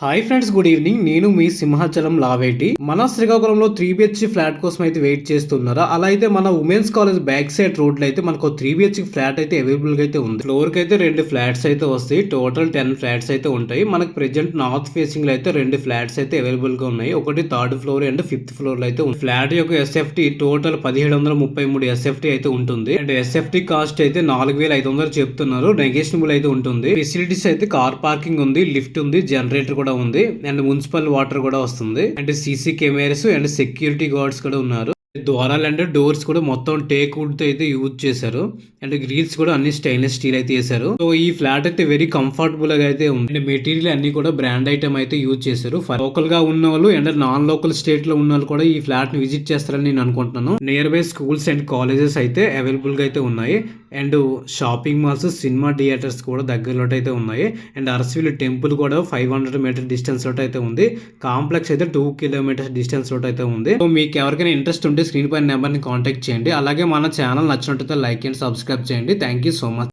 Hi friends, good evening. నేను మీ సింహాచలం లావేటి. మన శ్రీకాకుళంలో 3BHK ఫ్లాట్ కోసం అయితే వెయిట్ చేస్తున్నారా? అలా అయితే మన women's college back side road లో అయితే మనకు 3BHK ఫ్లాట్ అయితే అవైలబుల్ గా అయితే ఉంది. ఫ్లోర్ కి అయితే 2 ఫ్లాట్స్ అయితే వస్తాయి. టోటల్ 10 ఫ్లాట్స్ అయితే ఉంటాయి. మనకి ప్రెజెంట్ నార్త్ ఫేసింగ్ లో అయితే 2 ఫ్లాట్స్ అయితే అవైలబుల్ గా ఉన్నాయి. ఒకటి 3rd floor and 5th floor లో అయితే ఉంది. ఫ్లాట్ యొక్క SFT టోటల్ 1733 SFT అయితే ఉంటుంది. అండ్ SFT కాస్ట్ అయితే 4500 చెప్తున్నారు. నెగోషియబుల్ అయితే ఉంటుంది. ఫెసిలిటీస్ అయితే కార్ పార్కింగ్ ఉంది, లిఫ్ట్ ఉంది, జనరేటర్ కూడా ఉంది అండ్ మున్సిపల్ వాటర్ కూడా వస్తుంది and CC cameras and security guards కూడా ఉన్నారు. ద్వారాలు అండ్ డోర్స్ కూడా మొత్తం టేక్ వుడ్ తో అయితే యూజ్ చేశారు అండ్ గ్రిల్స్ కూడా అన్ని స్టెయిన్లెస్ స్టీల్ అయితే చేశారు. సో ఈ ఫ్లాట్ అయితే వెరీ కంఫర్టబుల్ గా అయితే ఉంది అండ్ మెటీరియల్ అన్ని కూడా బ్రాండ్ ఐటమ్ అయితే యూజ్ చేశారు. లోకల్ గా ఉన్న వాళ్ళు అండ్ నాన్ లోకల్ స్టేట్ లో ఉన్న వాళ్ళు కూడా ఈ ఫ్లాట్ ని విజిట్ చేస్తారని నేను అనుకుంటున్నాను. Near by schools and colleges అయితే అవైలబుల్ గా అయితే ఉన్నాయి and shopping malls, cinema theatres కూడా దగ్గరలో అయితే ఉన్నాయి అండ్ అరసవిల్లి టెంపుల్ కూడా 500 మీటర్ డిస్టెన్స్ లో అయితే ఉంది. కాంప్లెక్స్ అయితే 2 కిలోమీటర్స్ డిస్టెన్స్ లో అయితే ఉంది. సో మీకు ఎవరికైనా ఇంట్రెస్ట్ ఉంటే స్క్రీన్ పైన నెంబర్ ని కాంటాక్ట్ చేయండి. అలాగే మన ఛానల్ నచ్చినట్లయితే లైక్ అండ్ సబ్స్క్రైబ్ చేయండి. Thank you so much.